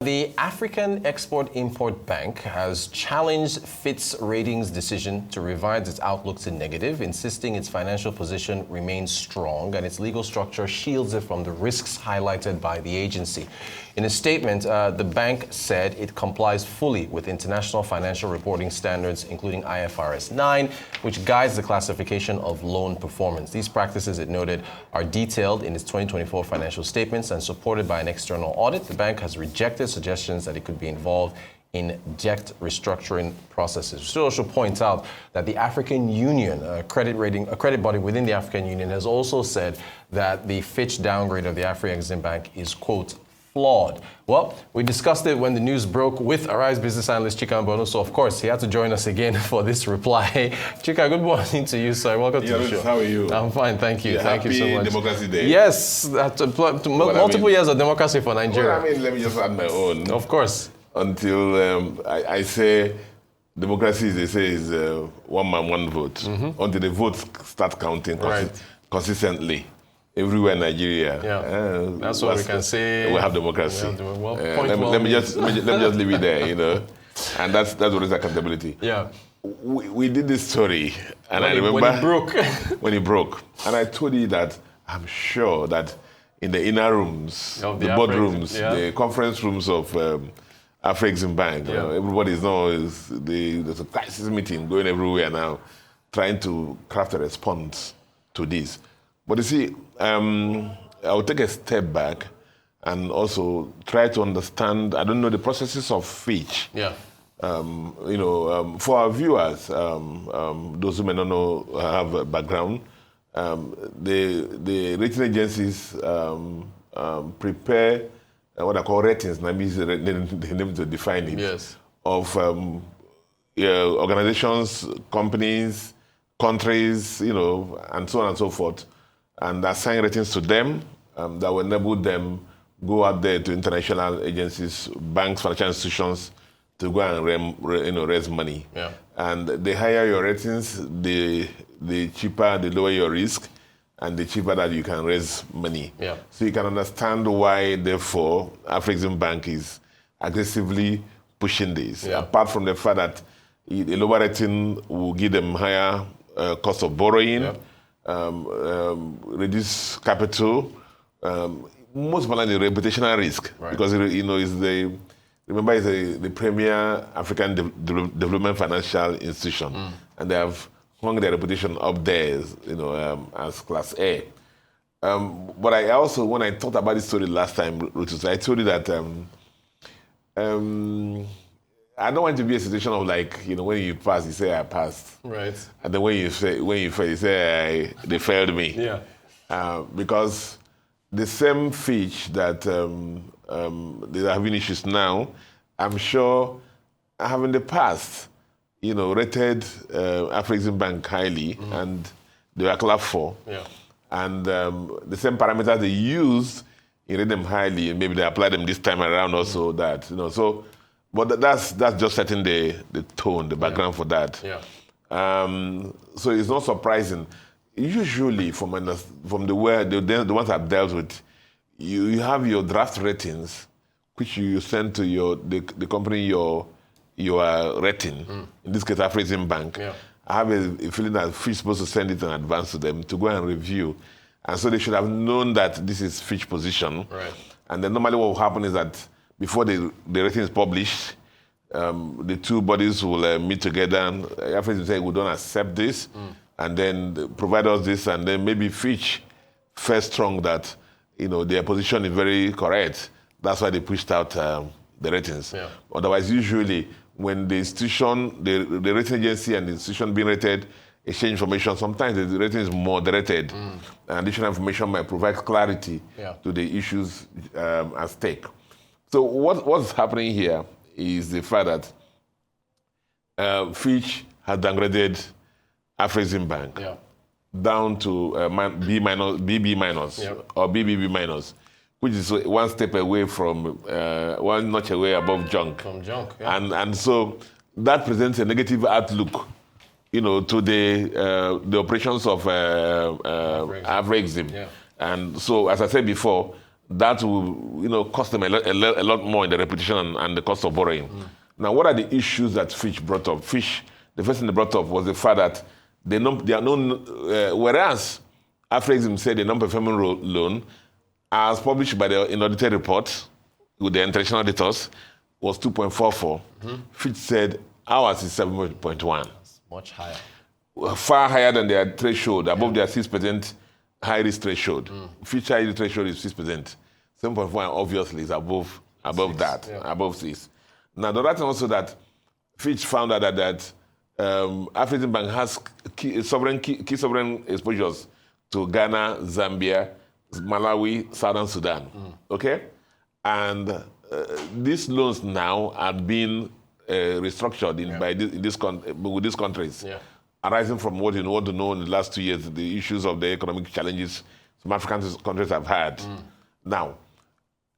The African Export-Import Bank has challenged Fitch Ratings' decision to revise its outlook to negative, insisting its financial position remains strong and its legal structure shields it from the risks highlighted by the agency. In a statement, the bank said it complies fully with international financial reporting standards, including IFRS 9, which guides the classification of loan performance. These practices, it noted, are detailed in its 2024 financial statements and supported by an external audit. The bank has rejected suggestions that it could be involved in debt restructuring processes. We should also point out that the African Union, a credit body within the African Union, has also said that the Fitch downgrade of the Afreximbank is, quote, flawed. Well, we discussed it when the news broke with Arise Business Analyst Chika Mbonu, so of course he had to join us again for this reply. Chika, good morning to you, sir. Welcome to the show. How are you? I'm fine, thank you. Thank you so much. Democracy Day. Yes, multiple years of democracy for Nigeria. Well, let me just add my own. Of course. Until I say democracy, they say, is one man, one vote. Until the votes start counting consistently. Everywhere in Nigeria, that's what we can say. We have democracy. Let me just leave it there, and that's what is accountability. Yeah, we did this story, and I remember when it broke. when it broke, and I told you that I'm sure that in the inner rooms, the boardrooms, the conference rooms of Afreximbank, everybody there's a crisis meeting going everywhere now, trying to craft a response to this. But you see, I'll take a step back and also try to understand, I don't know, the processes of Fitch. Yeah. For our viewers, those who may not know, have a background, the rating agencies prepare what I call ratings, they need to define it, yes, of organizations, companies, countries, and so on and so forth, and assign ratings to them that will enable them go out there to international agencies, banks, financial institutions to go and raise money. Yeah. And the higher your ratings, the cheaper, the lower your risk, and the cheaper that you can raise money. Yeah. So you can understand why, therefore, Afreximbank is aggressively pushing this. Yeah. Apart from the fact that a lower rating will give them higher cost of borrowing, reduce capital, most importantly, reputational risk, because it's the premier African development financial institution, and they have hung their reputation up there, as Class A. But I also, when I talked about this story last time, I told you that I don't want to be a situation of when you pass, you say I passed. Right. And then when you fail, you say they failed me. Yeah. Because the same Fitch that they're having issues now, I'm sure I have in the past, rated Afreximbank highly, and they were class 4. Yeah. And the same parameters they used, you rate them highly, and maybe they apply them this time around also that, so. But that's just setting the tone, the background for that. Yeah. So it's not surprising. Usually, from the ones I've dealt with, you have your draft ratings, which you send to the company you are rating. In this case, Afreximbank. Yeah. I have a feeling that Fitch is supposed to send it in advance to them to go and review, and so they should have known that this is Fitch position. Right. And then normally what will happen is that before the rating is published, the two bodies will meet together and Afreximbank say, we don't accept this, and then provide us this, and then maybe Fitch felt strong that their position is very correct. That's why they pushed out the ratings. Yeah. Otherwise, usually when the institution, the rating agency and the institution being rated exchange information, sometimes the rating is moderated. And additional information might provide clarity to the issues at stake. So what's happening here is the fact that Fitch has downgraded Afreximbank down to BB minus or BBB minus, which is one step away from, one notch away above junk. From junk, And so that presents a negative outlook, to the operations of Afrexim. And so, as I said before, that will, cost them a lot more in the reputation and the cost of borrowing. Now, what are the issues that Fitch brought up? Fitch, the first thing they brought up was the fact that they are known, whereas Afrexim said the non-performing loan, as published by the audited report with the international auditors, was 2.44. Fitch said ours is 7.1. That's much higher. Far higher than their threshold, above their 6% high-risk threshold. Fitch high-risk threshold is 6%. 7.1 obviously is above that, above 6. Now, the other thing also that Fitch found out that Afreximbank has key sovereign exposures to Ghana, Zambia, Malawi, Southern Sudan. Okay? And these loans now are being restructured with these countries, arising from what you know in the last 2 years, the issues of the economic challenges some African countries have had. Now,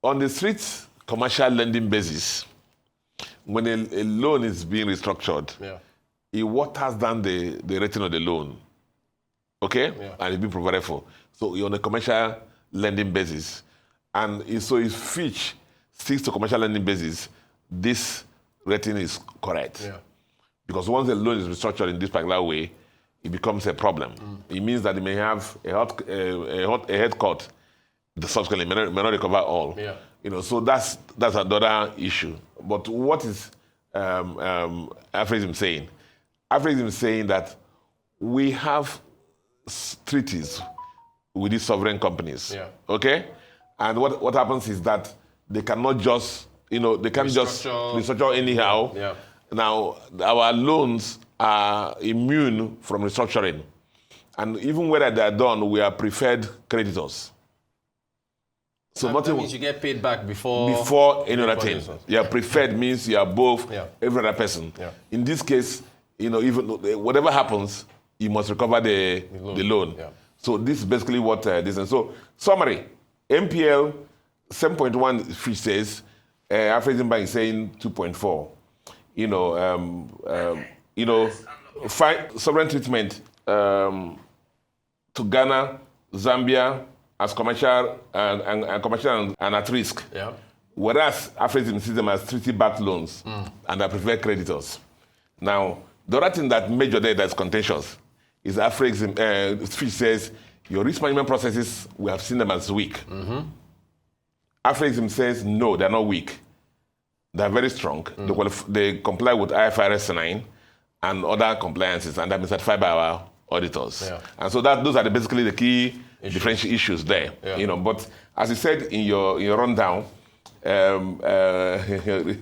on the street commercial lending basis, when a loan is being restructured, it waters down the rating of the loan, okay? And it's being provided for. So you're on a commercial lending basis. And so if Fitch sticks to commercial lending basis, this rating is correct. Because once the loan is restructured in this particular way, it becomes a problem. It means that they may have a head cut, the subsequently may not recover all. So that's another issue. But what is Afrexim saying? Afrexim is saying that we have treaties with these sovereign companies. Okay? And what happens is that they cannot just, they can't just restructure anyhow. Now, our loans are immune from restructuring. And even whether they are done, we are preferred creditors. So that means you get paid back before any other thing. Preferred means you are above every other person. In this case, even whatever happens, you must recover the loan. So this is basically what this is. So summary, MPL 7.1 Fitch says, Afreximbank is saying 2.4. Sovereign treatment to Ghana, Zambia as commercial and at risk. Whereas Afrexim sees them as treaty-backed loans and are preferred creditors. Now, the other thing that major there that's contentious is Afrexim, Fitch says, your risk management processes, we have seen them as weak. Afrexim says, no, they're not weak. They're very strong. They comply with IFRS 9 and other compliances, and they've been certified by our auditors. And so those are basically the key differential issues there. But as you said in your rundown,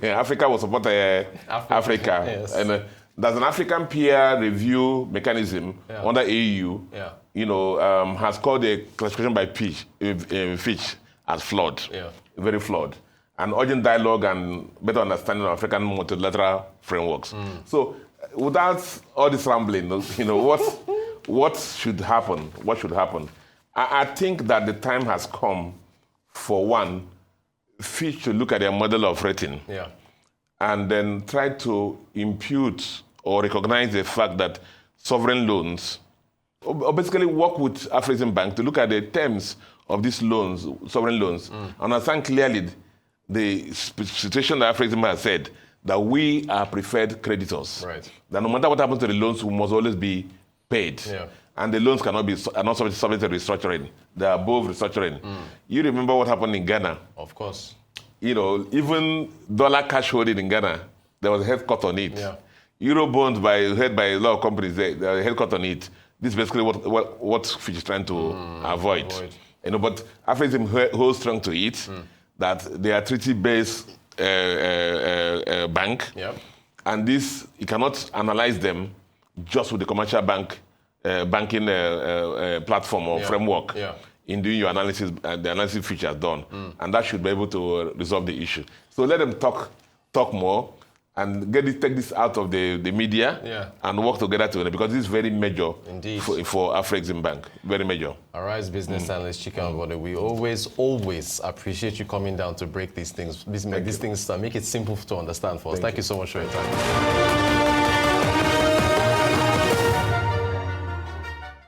Africa will support Africa. And there's an African peer review mechanism under AU, has called the classification by Fitch as flawed, very flawed. And urgent dialogue and better understanding of African multilateral frameworks. So without all this rambling, what should happen? What should happen? I think that the time has come for one, Fitch to look at their model of rating and then try to impute or recognize the fact that sovereign loans, or basically work with Afreximbank to look at the terms of these loans, sovereign loans, understand clearly the situation that Afreximbank has said that we are preferred creditors. That no matter what happens to the loans, we must always be paid. And the loans are not subject to restructuring. They are above restructuring. You remember what happened in Ghana? Of course. Even dollar cash holding in Ghana, there was a head cut on it. Euro bonds held by a lot of companies, there was a head cut on it. This is basically what Fitch is trying to avoid. But Afrexim holds strong to it, that they are treaty-based bank, and this, you cannot analyze them just with the commercial banking platform or framework in doing your analysis, the analysis Fitch has done, and that should be able to resolve the issue. So let them talk more and take this out of the media and work together because this is very major for Afreximbank, very major. All right, Business Analyst Chika Mbonu, we always appreciate you coming down to break these things, make it simple to understand for us. Thank you so much for your time.